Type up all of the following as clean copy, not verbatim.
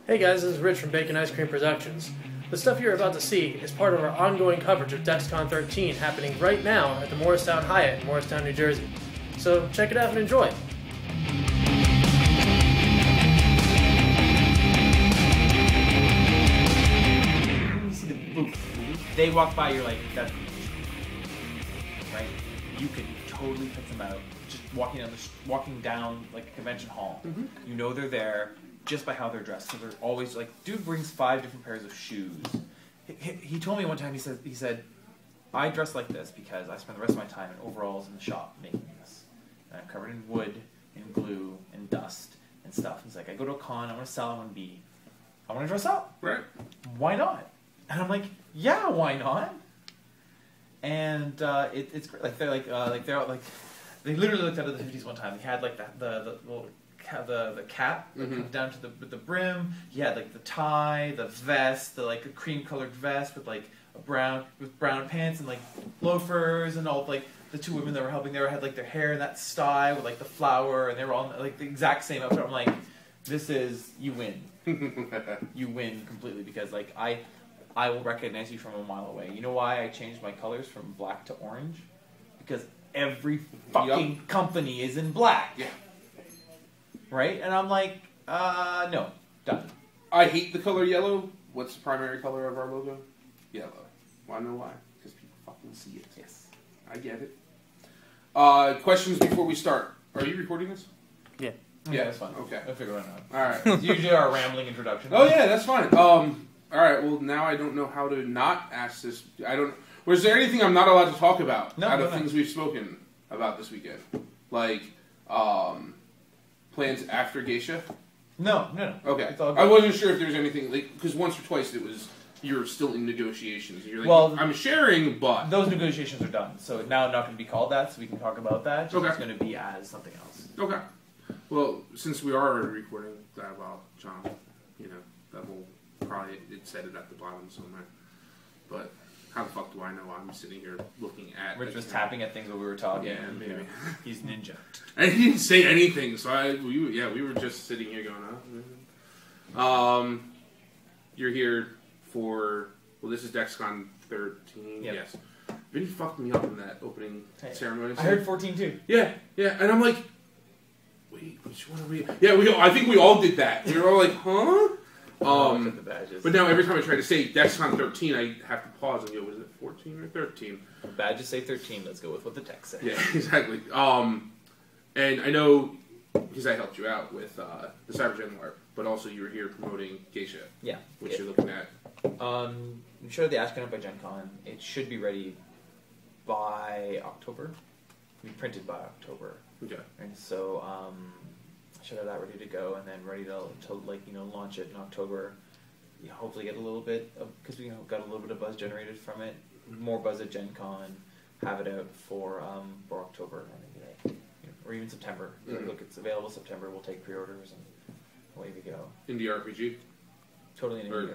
Hey guys, this is Rich from Bacon Ice Cream Productions. The stuff you're about to see is part of our ongoing coverage of DexCon 13 happening right now at the Morristown Hyatt in Morristown, New Jersey. So check it out and enjoy. You see the booth. They walk by, you're like, that's right? You could totally pick them out just walking down like a convention hall. Mm-hmm. You know they're there just by how they're dressed. So they're always like, dude brings 5 different pairs of shoes. He told me one time, he said, I dress like this because I spend the rest of my time in overalls in the shop making this. And I'm covered in wood and glue and dust and stuff. He's like, I go to a con, I want to sell, I want to dress up. Right. Why not? And I'm like, yeah, why not? And it's great. Like they literally looked out of the 50s one time. They had like the little the cap that comes down to the brim. He had like the tie, the vest, the cream colored vest with like brown pants and like loafers, and all like the 2 women that were helping there had like their hair in that style with like the flower, and they were all like the exact same outfit. I'm like, this is, you win. You win completely, because like I will recognize you from a mile away. You know why I changed my colors from black to orange? Because every fucking company is in black. Yeah. Right? And I'm like, no. Done. I hate the color yellow. What's the primary color of our logo? Yellow. Wanna know why? Because people fucking see it. Yes. I get it. Questions before we start. Are you recording this? Yeah. Yeah, that's fine. Okay. I'll figure it out. Alright. It's usually our rambling introduction. Oh yeah, that's fine. Alright, well now I don't know how to not ask this. Was there anything I'm not allowed to talk about out of things we've spoken about this weekend? Like, plans after Geisha? No. Okay. It's all good. I wasn't sure if there was anything, because once or twice it was, you're still in negotiations. You're like, well, I'm sharing, but... Those negotiations are done, so now not going to be called that, so we can talk about that. It's going to be as something else. Okay. Well, since we are already recording, John, that will probably, it said it at the bottom somewhere. But how the fuck do I know? I'm sitting here looking at... Rich was tapping at things while we were talking. Yeah, and, maybe. He's ninja. And he didn't say anything, so we were just sitting here going, you're here for, well, this is DexCon 13, yep. Yes. Vinny fucked me up in that opening ceremony. I heard 14 too. Yeah, and I'm like, wait, which one are we? Yeah, I think we all did that. We were all like, huh? The badges. But now every time I try to say DexCon 13, I have to pause and go, was it 14 or 13? Badges say 13, let's go with what the text says. Yeah, exactly. And I know, because I helped you out with the CyberGen LARP, but also you were here promoting Geisha. Yeah. Which you're looking at. We showed the Ashcan up by Gen Con. It should be ready by October. We printed by October. Okay. And so I should have that ready to go, and then ready to launch it in October. Hopefully get a little bit of, because we got a little bit of buzz generated from it. More buzz at Gen Con. Have it out for October, or even September. Mm-hmm. Look, it's available September. We'll take pre-orders and away we go. Indie RPG? Totally an indie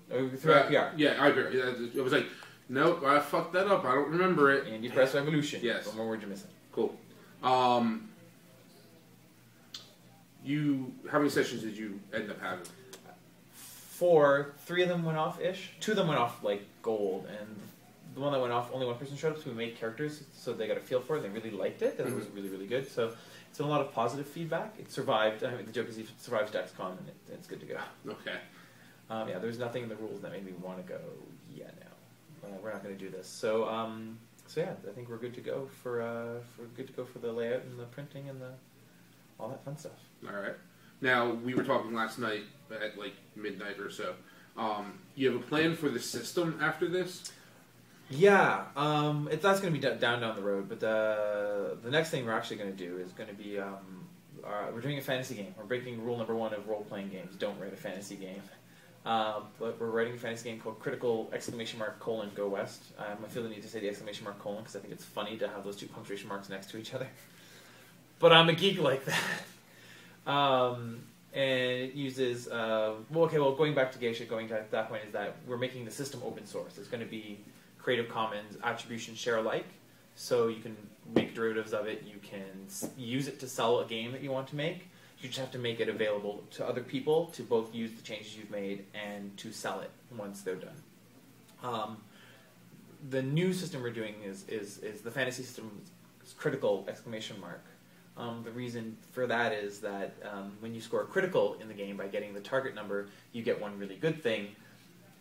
RPG. Through IPR. Yeah, IPR. I was like, nope, I fucked that up. I don't remember it. Indie Press Revolution. Yes. One more word you're missing. Cool. How many sessions did you end up having? 4. 3 of them went off-ish. 2 of them went off, like, gold, and the one that went off, only one person showed up, so we made characters, so they got a feel for it, they really liked it, and it was really, really good, so it's been a lot of positive feedback. It survived, the joke is it survives DexCon, and it's good to go. Okay. There's nothing in the rules that made me want to go, we're not going to do this. So yeah, I think we're good to go for the layout and the printing and all that fun stuff. All right. Now, we were talking last night at like midnight or so. You have a plan for the system after this? Yeah, that's going to be down the road. But the next thing we're actually going to do is going to be we're doing a fantasy game. We're breaking rule number 1 of role-playing games: don't write a fantasy game. But we're writing a fantasy game called an Go West. I feel the need to say the exclamation mark colon because I think it's funny to have those 2 punctuation marks next to each other. But I'm a geek like that. And it uses, going back to Geisha, going to that point, is that we're making the system open source. It's going to be Creative Commons attribution share alike, so you can make derivatives of it. You can use it to sell a game that you want to make. You just have to make it available to other people to both use the changes you've made and to sell it once they're done. The new system we're doing is the fantasy system is critical exclamation mark. The reason for that is that when you score critical in the game by getting the target number, you get one really good thing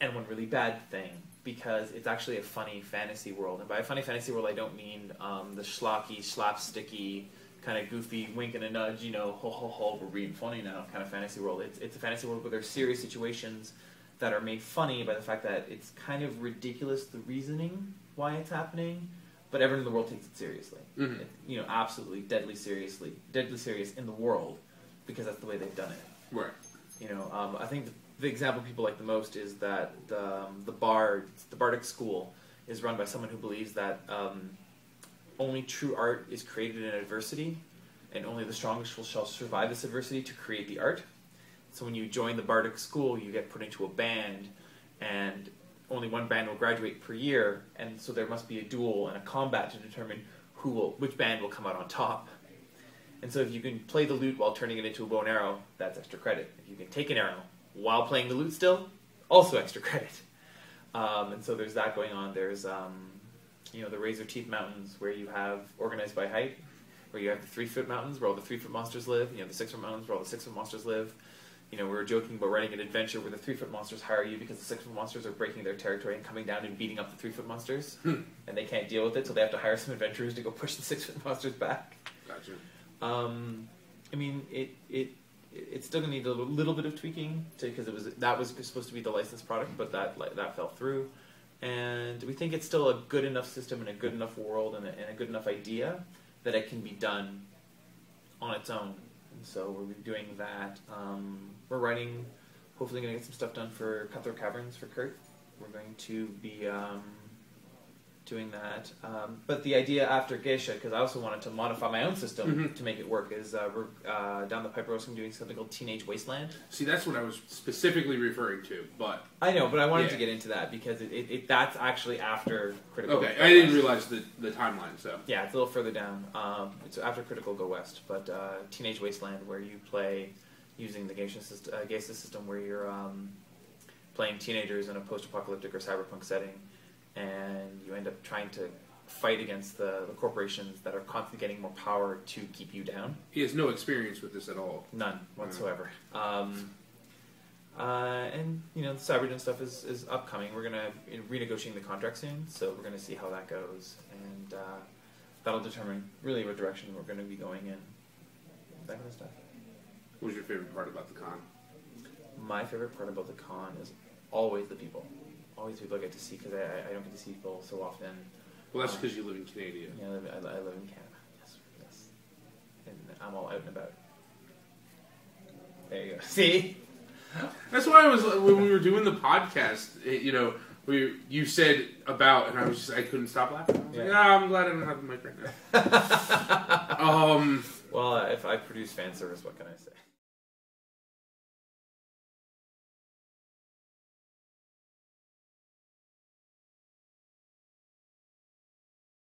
and one really bad thing, because it's actually a funny fantasy world. And by a funny fantasy world, I don't mean the schlocky, slapsticky, kind of goofy wink and a nudge, ho ho ho, we're being funny now kind of fantasy world. It's a fantasy world where there's serious situations that are made funny by the fact that it's kind of ridiculous, the reasoning why it's happening, but everyone in the world takes it seriously. Mm-hmm. Absolutely deadly serious in the world, because that's the way they've done it. Right. I think the example people like the most is that the Bardic school is run by someone who believes that only true art is created in adversity, and only the strongest shall survive this adversity to create the art. So when you join the Bardic school, you get put into a band, and only one band will graduate per year, and so there must be a duel and a combat to determine which band will come out on top. And so if you can play the lute while turning it into a bow and arrow, that's extra credit. If you can take an arrow while playing the lute still, also extra credit. And so there's that going on. There's the Razor Teeth Mountains, where you have organized by height, where you have the 3-foot mountains where all the 3-foot monsters live. You have the 6-foot mountains where all the 6-foot monsters live. We were joking about writing an adventure where the 3-foot monsters hire you because the 6-foot monsters are breaking their territory and coming down and beating up the 3-foot monsters. And they can't deal with it, so they have to hire some adventurers to go push the 6-foot monsters back. Gotcha. It's still going to need a little bit of tweaking, because that was supposed to be the licensed product, but that fell through. And we think it's still a good enough system and a good enough world and a good enough idea that it can be done on its own. And so we'll be doing that. We're writing, hopefully going to get some stuff done for Cutthroat Caverns for Kurt. We're going to be doing that. But the idea after Geisha, because I also wanted to modify my own system to make it work, is we're down the pipe we're also doing something called Teenage Wasteland. See, that's what I was specifically referring to, but... I know, but I wanted to get into that, because that's actually after Critical. Okay, I didn't realize the timeline, so... Yeah, it's a little further down. It's after Critical Go West, but Teenage Wasteland, where you play using the Geisha system, where you're playing teenagers in a post-apocalyptic or cyberpunk setting, and you end up trying to fight against the corporations that are constantly getting more power to keep you down. He has no experience with this at all. None whatsoever. And the Cybergen stuff is upcoming. We're gonna renegotiating the contract soon, so we're gonna see how that goes, and that'll determine really what direction we're gonna be going in. That kind of stuff. What was your favorite part about the con? My favorite part about the con is always the people. Always the people I get to see, because I don't get to see people so often. Well, that's because you live in Canada. Yeah, I live in Canada. Yes. And I'm all out and about. There you go. See? That's why I was, when we were doing the podcast, you said about, and I couldn't stop laughing. I was like, I'm glad I don't have the mic right now. Well, if I produce fan service, what can I say?